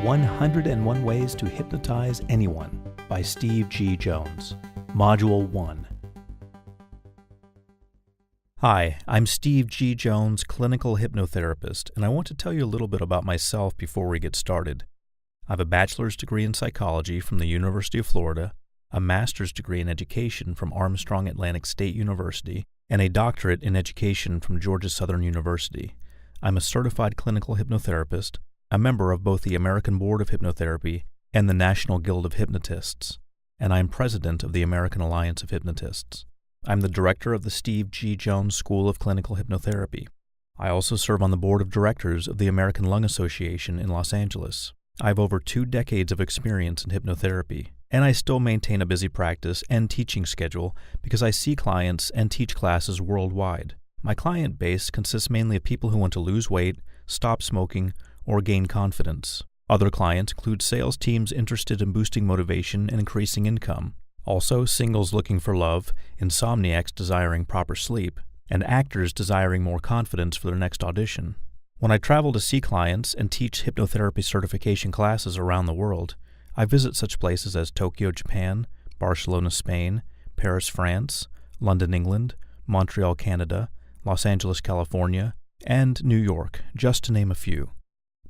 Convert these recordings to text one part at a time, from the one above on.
101 Ways to Hypnotize Anyone by Steve G. Jones. Module 1. Hi, I'm Steve G. Jones, clinical hypnotherapist, and I want to tell you a little bit about myself before we get started. I have a bachelor's degree in psychology from the University of Florida, a master's degree in education from Armstrong Atlantic State University, and a doctorate in education from Georgia Southern University. I'm a certified clinical hypnotherapist, a member of both the American Board of Hypnotherapy and the National Guild of Hypnotists, and I'm president of the American Alliance of Hypnotists. I'm the director of the Steve G. Jones School of Clinical Hypnotherapy. I also serve on the board of directors of the American Lung Association in Los Angeles. I have over 2 decades of experience in hypnotherapy, and I still maintain a busy practice and teaching schedule because I see clients and teach classes worldwide. My client base consists mainly of people who want to lose weight, stop smoking, or gain confidence. Other clients include sales teams interested in boosting motivation and increasing income, also singles looking for love, insomniacs desiring proper sleep, and actors desiring more confidence for their next audition. When I travel to see clients and teach hypnotherapy certification classes around the world, I visit such places as Tokyo, Japan, Barcelona, Spain, Paris, France, London, England, Montreal, Canada, Los Angeles, California, and New York, just to name a few.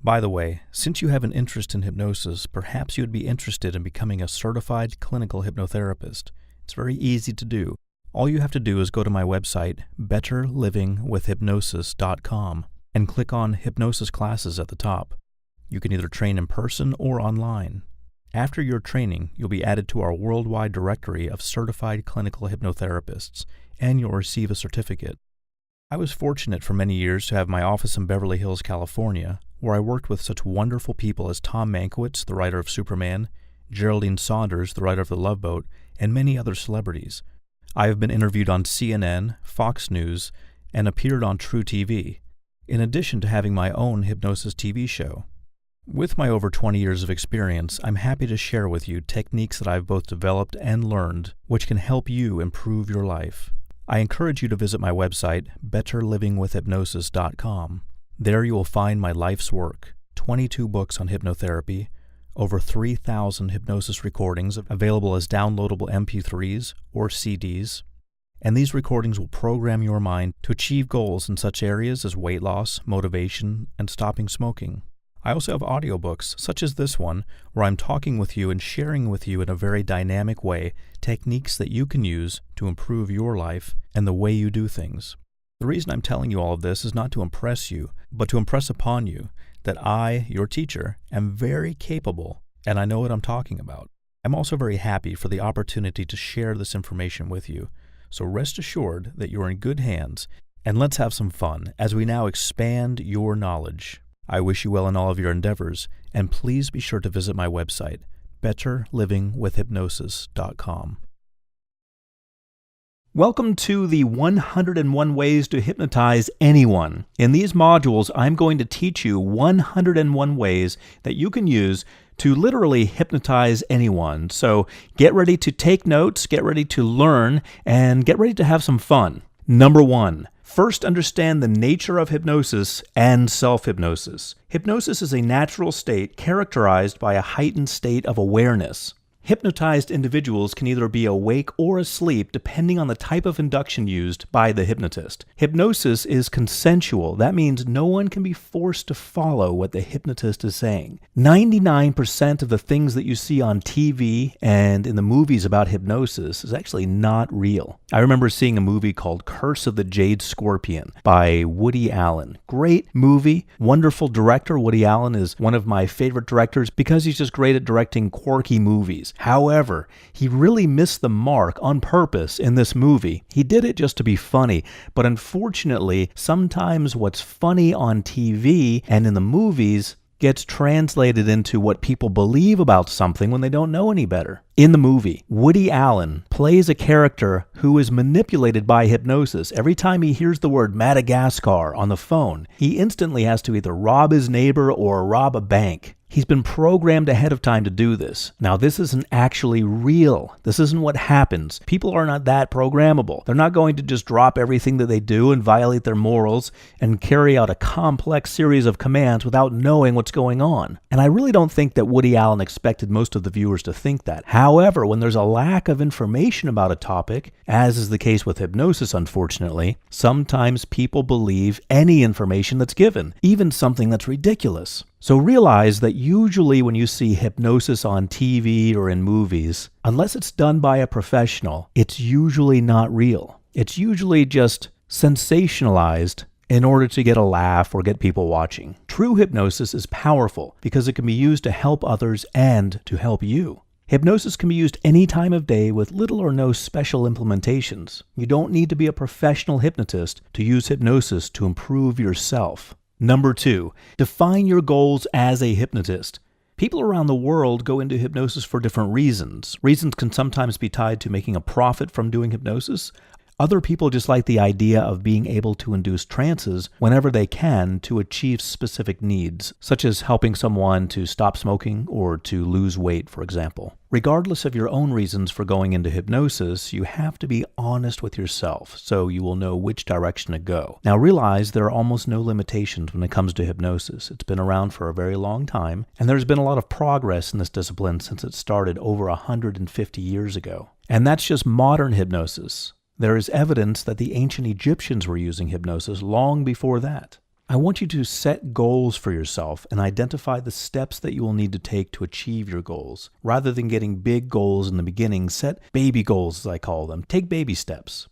By the way, since you have an interest in hypnosis, perhaps you would be interested in becoming a certified clinical hypnotherapist. It's very easy to do. All you have to do is go to my website, betterlivingwithhypnosis.com, and click on Hypnosis Classes at the top. You can either train in person or online. After your training, you'll be added to our worldwide directory of certified clinical hypnotherapists, and you'll receive a certificate. I was fortunate for many years to have my office in Beverly Hills, California, where I worked with such wonderful people as Tom Mankiewicz, the writer of Superman, Geraldine Saunders, the writer of The Love Boat, and many other celebrities. I have been interviewed on CNN, Fox News, and appeared on True TV, in addition to having my own hypnosis TV show. With my over 20 years of experience, I'm happy to share with you techniques that I've both developed and learned, which can help you improve your life. I encourage you to visit my website, betterlivingwithhypnosis.com. There you will find my life's work, 22 books on hypnotherapy, over 3,000 hypnosis recordings available as downloadable MP3s or CDs, and these recordings will program your mind to achieve goals in such areas as weight loss, motivation, and stopping smoking. I also have audiobooks, such as this one, where I'm talking with you and sharing with you in a very dynamic way techniques that you can use to improve your life and the way you do things. The reason I'm telling you all of this is not to impress you, but to impress upon you that I, your teacher, am very capable, and I know what I'm talking about. I'm also very happy for the opportunity to share this information with you, so rest assured that you're in good hands, and let's have some fun as we now expand your knowledge. I wish you well in all of your endeavors, and please be sure to visit my website, betterlivingwithhypnosis.com. Welcome to the 101 Ways to Hypnotize Anyone. In these modules, I'm going to teach you 101 ways that you can use to literally hypnotize anyone. So get ready to take notes, get ready to learn, and get ready to have some fun. Number 1. First, understand the nature of hypnosis and self-hypnosis. Hypnosis is a natural state characterized by a heightened state of awareness. Hypnotized individuals can either be awake or asleep depending on the type of induction used by the hypnotist. Hypnosis is consensual. That means no one can be forced to follow what the hypnotist is saying. 99% of the things that you see on TV and in the movies about hypnosis is actually not real. I remember seeing a movie called Curse of the Jade Scorpion by Woody Allen. Great movie, wonderful director. Woody Allen is one of my favorite directors because he's just great at directing quirky movies. However, he really missed the mark on purpose in this movie. He did it just to be funny, but unfortunately, sometimes what's funny on TV and in the movies gets translated into what people believe about something when they don't know any better. In the movie, Woody Allen plays a character who is manipulated by hypnosis. Every time he hears the word Madagascar on the phone, he instantly has to either rob his neighbor or rob a bank. He's been programmed ahead of time to do this. Now, this isn't actually real. This isn't what happens. People are not that programmable. They're not going to just drop everything that they do and violate their morals and carry out a complex series of commands without knowing what's going on. And I really don't think that Woody Allen expected most of the viewers to think that. However, when there's a lack of information about a topic, as is the case with hypnosis, unfortunately, sometimes people believe any information that's given, even something that's ridiculous. So realize that usually when you see hypnosis on TV or in movies, unless it's done by a professional, it's usually not real. It's usually just sensationalized in order to get a laugh or get people watching. True hypnosis is powerful because it can be used to help others and to help you. Hypnosis can be used any time of day with little or no special implementations. You don't need to be a professional hypnotist to use hypnosis to improve yourself. Number 2, define your goals as a hypnotist. People around the world go into hypnosis for different reasons. Reasons can sometimes be tied to making a profit from doing hypnosis. Other people just like the idea of being able to induce trances whenever they can to achieve specific needs, such as helping someone to stop smoking or to lose weight, for example. Regardless of your own reasons for going into hypnosis, you have to be honest with yourself so you will know which direction to go. Now realize there are almost no limitations when it comes to hypnosis. It's been around for a very long time, and there's been a lot of progress in this discipline since it started over 150 years ago. And that's just modern hypnosis. There is evidence that the ancient Egyptians were using hypnosis long before that. I want you to set goals for yourself and identify the steps that you will need to take to achieve your goals. Rather than getting big goals in the beginning, set baby goals, as I call them. Take baby steps.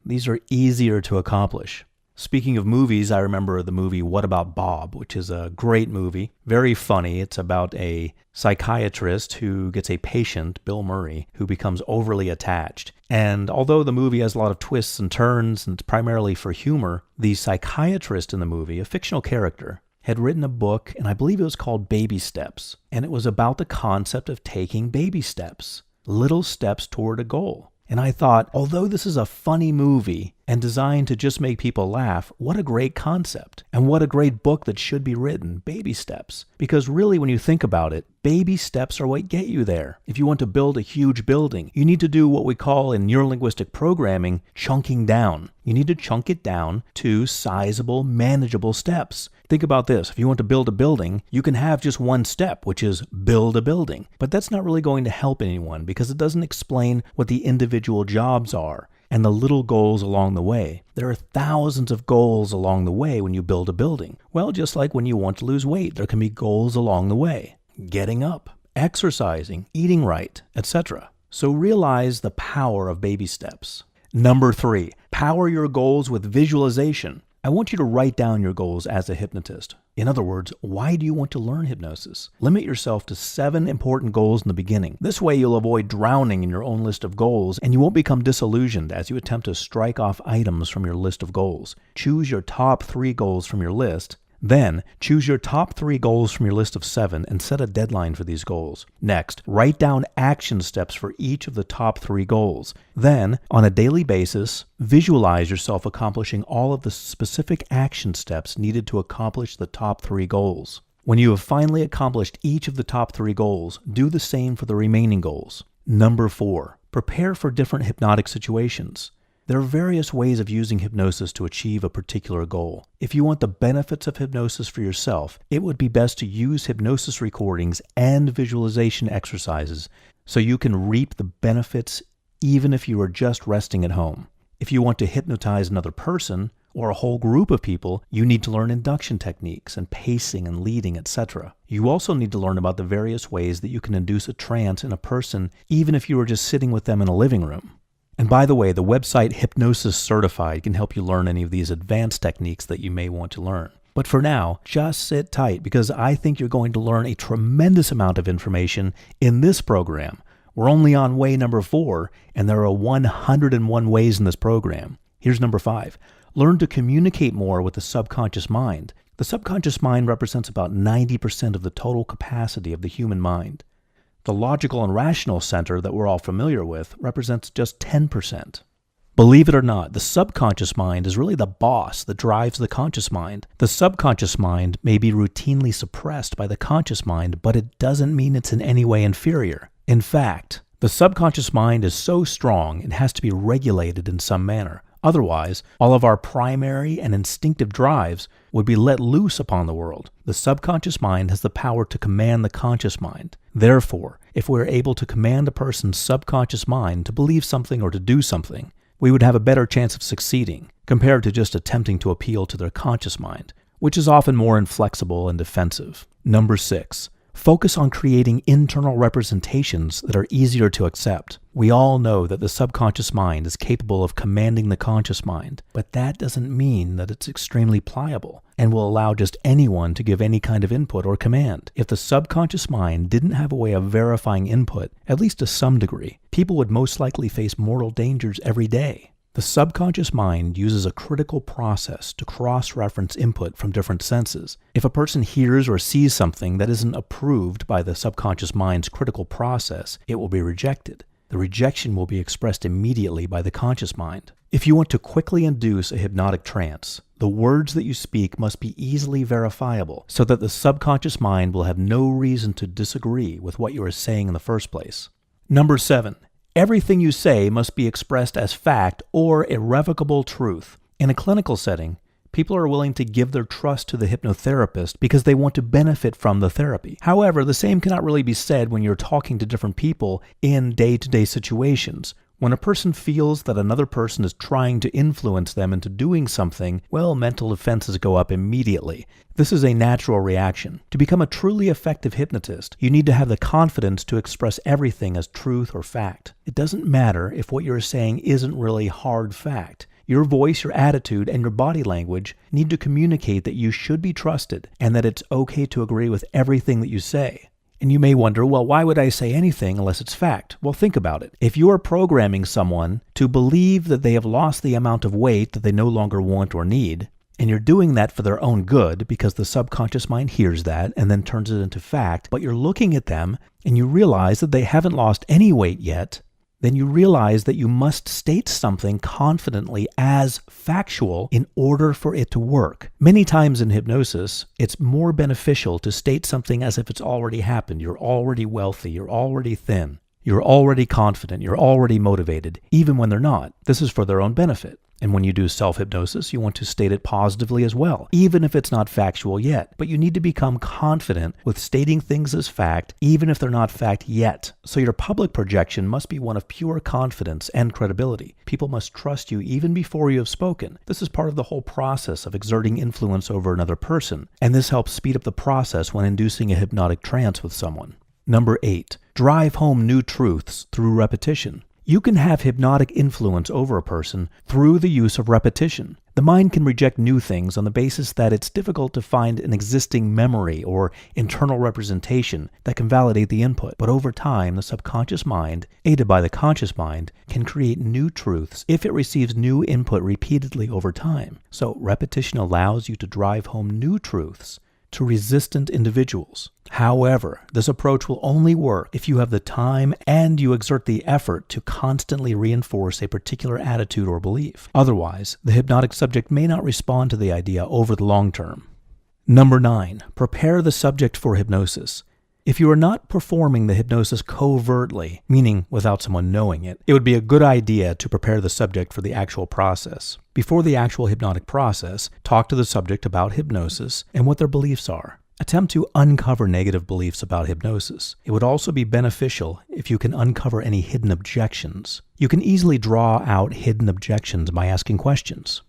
These are easier to accomplish. Speaking of movies, I remember the movie What About Bob, which is a great movie, very funny. It's about a psychiatrist who gets a patient, Bill Murray, who becomes overly attached. And although the movie has a lot of twists and turns, and it's primarily for humor, the psychiatrist in the movie, a fictional character, had written a book, and I believe it was called Baby Steps. And it was about the concept of taking baby steps, little steps toward a goal. And I thought, although this is a funny movie and designed to just make people laugh, what a great concept. And what a great book that should be written, Baby Steps. Because really, when you think about it, baby steps are what get you there. If you want to build a huge building, you need to do what we call in neurolinguistic programming, chunking down. You need to chunk it down to sizable, manageable steps. Think about this. If you want to build a building, you can have just one step, which is build a building. But that's not really going to help anyone because it doesn't explain what the individual jobs are and the little goals along the way. There are thousands of goals along the way when you build a building. Well, just like when you want to lose weight, there can be goals along the way. Getting up, exercising, eating right, etc. So realize the power of baby steps. Number 3, power your goals with visualization. I want you to write down your goals as a hypnotist. In other words, why do you want to learn hypnosis? Limit yourself to 7 important goals in the beginning. This way you'll avoid drowning in your own list of goals and you won't become disillusioned as you attempt to strike off items from your list of goals. Choose your top 3 goals from your list. Then, choose your top 3 goals from your list of 7 and set a deadline for these goals. Next, write down action steps for each of the top 3 goals. Then, on a daily basis, visualize yourself accomplishing all of the specific action steps needed to accomplish the top 3 goals. When you have finally accomplished each of the top 3 goals, do the same for the remaining goals. Number 4, prepare for different hypnotic situations. There are various ways of using hypnosis to achieve a particular goal. If you want the benefits of hypnosis for yourself, it would be best to use hypnosis recordings and visualization exercises so you can reap the benefits even if you are just resting at home. If you want to hypnotize another person or a whole group of people, you need to learn induction techniques and pacing and leading, etc. You also need to learn about the various ways that you can induce a trance in a person even if you are just sitting with them in a living room. And by the way, the website Hypnosis Certified can help you learn any of these advanced techniques that you may want to learn. But for now, just sit tight because I think you're going to learn a tremendous amount of information in this program. We're only on way number 4, and there are 101 ways in this program. Here's number 5. Learn to communicate more with the subconscious mind. The subconscious mind represents about 90% of the total capacity of the human mind. The logical and rational center that we're all familiar with represents just 10%. Believe it or not, the subconscious mind is really the boss that drives the conscious mind. The subconscious mind may be routinely suppressed by the conscious mind, but it doesn't mean it's in any way inferior. In fact, the subconscious mind is so strong it has to be regulated in some manner. Otherwise, all of our primary and instinctive drives would be let loose upon the world. The subconscious mind has the power to command the conscious mind. Therefore, if we're able to command a person's subconscious mind to believe something or to do something, we would have a better chance of succeeding compared to just attempting to appeal to their conscious mind, which is often more inflexible and defensive. Number 6. Focus on creating internal representations that are easier to accept. We all know that the subconscious mind is capable of commanding the conscious mind, but that doesn't mean that it's extremely pliable and will allow just anyone to give any kind of input or command. If the subconscious mind didn't have a way of verifying input, at least to some degree, people would most likely face mortal dangers every day. The subconscious mind uses a critical process to cross-reference input from different senses. If a person hears or sees something that isn't approved by the subconscious mind's critical process, it will be rejected. The rejection will be expressed immediately by the conscious mind. If you want to quickly induce a hypnotic trance, the words that you speak must be easily verifiable so that the subconscious mind will have no reason to disagree with what you are saying in the first place. Number 7. Everything you say must be expressed as fact or irrevocable truth. In a clinical setting, people are willing to give their trust to the hypnotherapist because they want to benefit from the therapy. However, the same cannot really be said when you're talking to different people in day-to-day situations. When a person feels that another person is trying to influence them into doing something, well, mental defenses go up immediately. This is a natural reaction. To become a truly effective hypnotist, you need to have the confidence to express everything as truth or fact. It doesn't matter if what you're saying isn't really hard fact. Your voice, your attitude, and your body language need to communicate that you should be trusted and that it's okay to agree with everything that you say. And you may wonder, well, why would I say anything unless it's fact? Well, think about it. If you are programming someone to believe that they have lost the amount of weight that they no longer want or need, and you're doing that for their own good because the subconscious mind hears that and then turns it into fact, but you're looking at them and you realize that they haven't lost any weight yet, then you realize that you must state something confidently as factual in order for it to work. Many times in hypnosis, it's more beneficial to state something as if it's already happened. You're already wealthy, you're already thin, you're already confident, you're already motivated, even when they're not. This is for their own benefit. And when you do self-hypnosis, you want to state it positively as well, even if it's not factual yet. But you need to become confident with stating things as fact, even if they're not fact yet. So your public projection must be one of pure confidence and credibility. People must trust you even before you have spoken. This is part of the whole process of exerting influence over another person, and this helps speed up the process when inducing a hypnotic trance with someone. Number 8. Drive home new truths through repetition. You can have hypnotic influence over a person through the use of repetition. The mind can reject new things on the basis that it's difficult to find an existing memory or internal representation that can validate the input. But over time, the subconscious mind, aided by the conscious mind, can create new truths if it receives new input repeatedly over time. So repetition allows you to drive home new truths to resistant individuals. However, this approach will only work if you have the time and you exert the effort to constantly reinforce a particular attitude or belief. Otherwise, the hypnotic subject may not respond to the idea over the long term. Number 9. Prepare the subject for hypnosis. If you are not performing the hypnosis covertly, meaning without someone knowing it, it would be a good idea to prepare the subject for the actual process. Before the actual hypnotic process, talk to the subject about hypnosis and what their beliefs are. Attempt to uncover negative beliefs about hypnosis. It would also be beneficial if you can uncover any hidden objections. You can easily draw out hidden objections by asking questions.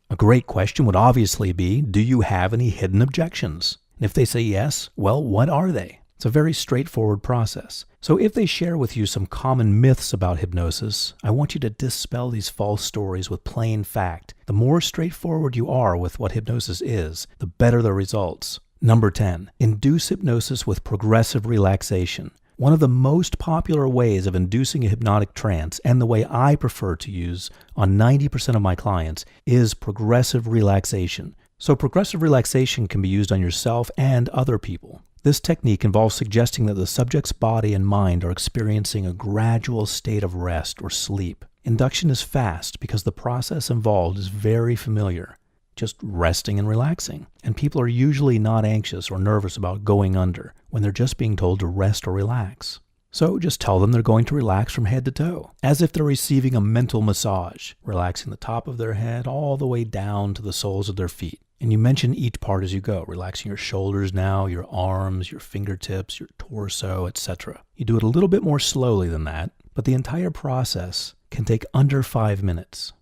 A great question would obviously be, do you have any hidden objections? And if they say yes, well, what are they? It's a very straightforward process. So if they share with you some common myths about hypnosis, I want you to dispel these false stories with plain fact. The more straightforward you are with what hypnosis is, the better the results. Number 10, induce hypnosis with progressive relaxation. One of the most popular ways of inducing a hypnotic trance, and the way I prefer to use on 90% of my clients, is progressive relaxation. So progressive relaxation can be used on yourself and other people. This technique involves suggesting that the subject's body and mind are experiencing a gradual state of rest or sleep. Induction is fast because the process involved is very familiar, just resting and relaxing. And people are usually not anxious or nervous about going under when they're just being told to rest or relax. So just tell them they're going to relax from head to toe, as if they're receiving a mental massage, relaxing the top of their head all the way down to the soles of their feet. And you mention each part as you go, relaxing your shoulders now, your arms, your fingertips, your torso, etc. You do it a little bit more slowly than that, but the entire process can take under 5 minutes.